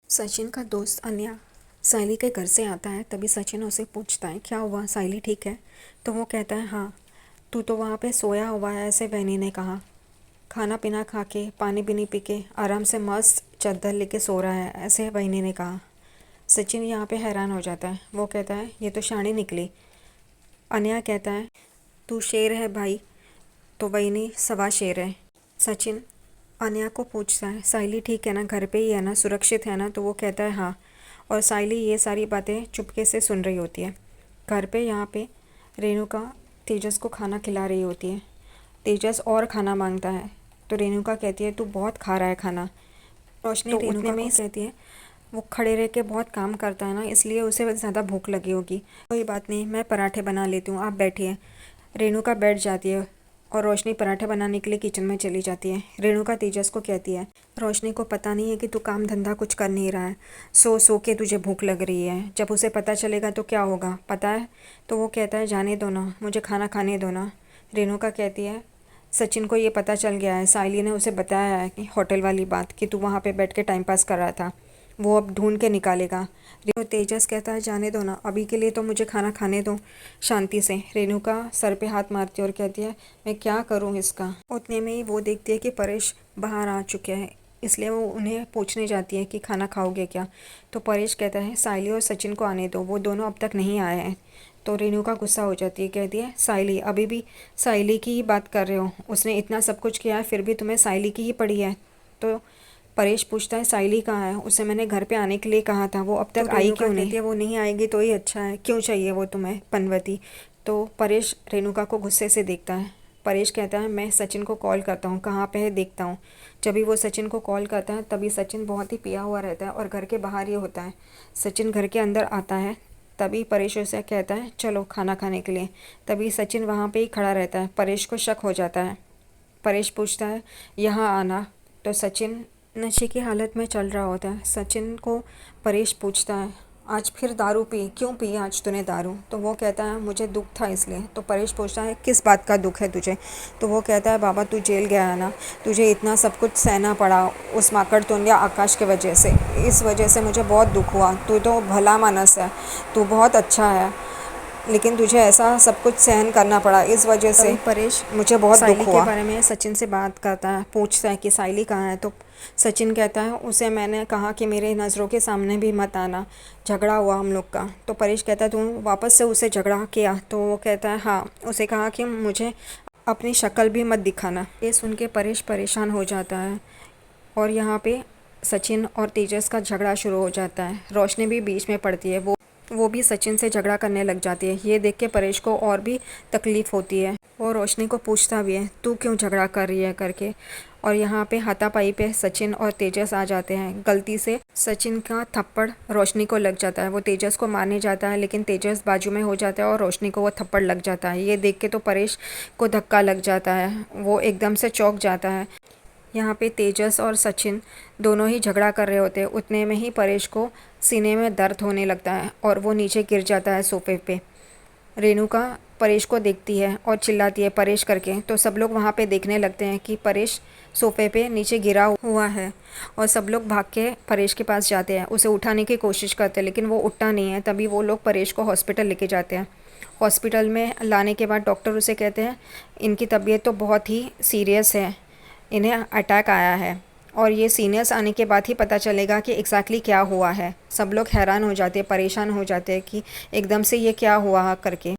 सचिन का दोस्त अन्या साइली के घर से आता है। तभी सचिन उसे पूछता है, क्या हुआ साइली ठीक है? तो वो कहता है, हाँ। तू तो वहाँ पे सोया हुआ है, ऐसे बहनी ने कहा। खाना पीना खा के, पानी भी नहीं पी के, आराम से मस्त चादर लेके सो रहा है, ऐसे बहनी ने कहा। सचिन यहाँ पे हैरान हो जाता है। वो कहता है, ये तो शानी निकली। अन्या कहता है, तू शेर है भाई, तो बहनी सवा शेर है। सचिन अन्या को पूछता है, साइली ठीक है ना, घर पे ही है ना, सुरक्षित है ना? तो वो कहता है, हाँ। और साइली ये सारी बातें चुपके से सुन रही होती है। घर पे यहाँ पे रेणुका तेजस को खाना खिला रही होती है। तेजस और खाना मांगता है तो रेणुका कहती है, तू बहुत खा रहा है खाना। रोशनी तो रेणुका को कहती है, वो खड़े रह के बहुत काम करता है ना, इसलिए उसे ज़्यादा भूख लगी होगी। कोई बात नहीं, मैं पराठे बना लेती हूँ, आप बैठिए। रेणुका बैठ जाती है और रोशनी पराठे बनाने के लिए किचन में चली जाती है। रेणुका तेजस को कहती है, रोशनी को पता नहीं है कि तू काम धंधा कुछ कर नहीं रहा है, सो सो के तुझे भूख लग रही है। जब उसे पता चलेगा तो क्या होगा पता है? तो वो कहता है, जाने दो ना, मुझे खाना खाने दो ना। रेणुका कहती है, सचिन को ये पता चल गया है, साइली ने उसे बताया है कि होटल वाली बात, कि तू वहाँ पे बैठ के टाइम पास कर रहा था, वो अब ढूंढ के निकालेगा। तो तेजस कहता है, जाने दो ना, अभी के लिए तो मुझे खाना खाने दो शांति से। रेणुका सर पे हाथ मारती है और कहती है, मैं क्या करूँ इसका। उतने में ही वो देखती है कि परेश बाहर आ चुके हैं, इसलिए वो उन्हें पूछने जाती है कि खाना खाओगे क्या। तो परेश कहता है, साइली और सचिन को आने दो, वो दोनों अब तक नहीं आए हैं। तो रेणुका गुस्सा हो जाती है, कहती है, साइली, अभी भी साइली की ही बात कर रहे हो? उसने इतना सब कुछ किया है, फिर भी तुम्हें साइली की ही पड़ी है। तो परेश पूछता है, साइली कहाँ है? उसे मैंने घर पे आने के लिए कहा था, वो अब तक आई क्यों नहीं? वो नहीं आएगी तो ही अच्छा है, क्यों चाहिए वो तुम्हें पनवती? तो परेश रेणुका को गुस्से से देखता है। परेश कहता है, मैं सचिन को कॉल करता हूँ, कहाँ पे है देखता हूँ। जब भी वो सचिन को कॉल करता है तभी सचिन बहुत ही पिया हुआ रहता है और घर के बाहर ही होता है। सचिन घर के अंदर आता है, तभी परेश उसे कहता है, चलो खाना खाने के लिए। तभी सचिन वहाँ पे ही खड़ा रहता है। परेश को शक हो जाता है। परेश पूछता है, यहाँ आना। तो सचिन नशे की हालत में चल रहा होता है। सचिन को परेश पूछता है, आज फिर दारू पी? क्यों पी आज तूने दारू? तो वो कहता है, मुझे दुख था इसलिए। तो परेश पूछता है, किस बात का दुख है तुझे? तो वो कहता है, बाबा तू जेल गया है ना, तुझे इतना सब कुछ सहना पड़ा उस माकड़ तुंडिया आकाश के वजह से, इस वजह से मुझे बहुत दुख हुआ। तू तो भला मानस है, तू बहुत अच्छा है, लेकिन तुझे ऐसा सब कुछ सहन करना पड़ा, इस वजह से परेश मुझे बहुत दुख हुआ। के बारे में सचिन से बात करता है, पूछता है कि साइली कहाँ है। तो सचिन कहता है, उसे मैंने कहा कि मेरे नज़रों के सामने भी मत आना, झगड़ा हुआ हम लोग का। तो परेश कहता है, तू वापस से उसे झगड़ा किया? तो वो कहता है, हाँ। उसे कहा कि मुझे अपनी शक्ल भी मत दिखाना। ये सुन के परेश परेशान हो जाता है और यहाँ पे सचिन और तेजस का झगड़ा शुरू हो जाता है। रोशनी भी बीच में पड़ती है, वो भी सचिन से झगड़ा करने लग जाती है। ये देख के परेश को और भी तकलीफ़ होती है। वो रोशनी को पूछता भी है, तू क्यों झगड़ा कर रही है करके। और यहाँ पे हाथापाई पे सचिन और तेजस आ जाते हैं। गलती से सचिन का थप्पड़ रोशनी को लग जाता है। वो तेजस को मारने जाता है, लेकिन तेजस बाजू में हो जाता है और रोशनी को वो थप्पड़ लग जाता है। ये देख के तो परेश को धक्का लग जाता है, वो एकदम से चौंक जाता है। यहाँ पे तेजस और सचिन दोनों ही झगड़ा कर रहे होते हैं। उतने में ही परेश को सीने में दर्द होने लगता है और वो नीचे गिर जाता है सोफे पे। रेणुका परेश को देखती है और चिल्लाती है, परेश करके। तो सब लोग वहाँ पे देखने लगते हैं कि परेश सोफे पे नीचे गिरा हुआ है और सब लोग भाग के परेश के पास जाते हैं, उसे उठाने की कोशिश करते हैं, लेकिन वो उठता नहीं है। तभी वो लोग परेश को हॉस्पिटल लेके जाते हैं। हॉस्पिटल में लाने के बाद डॉक्टर उसे कहते हैं, इनकी तबीयत तो बहुत ही सीरियस है, इन्हें अटैक आया है। और ये सीनियर्स आने के बाद ही पता चलेगा कि एग्जैक्टली क्या हुआ है। सब लोग हैरान हो जाते हैं, परेशान हो जाते हैं कि एकदम से ये क्या हुआ करके।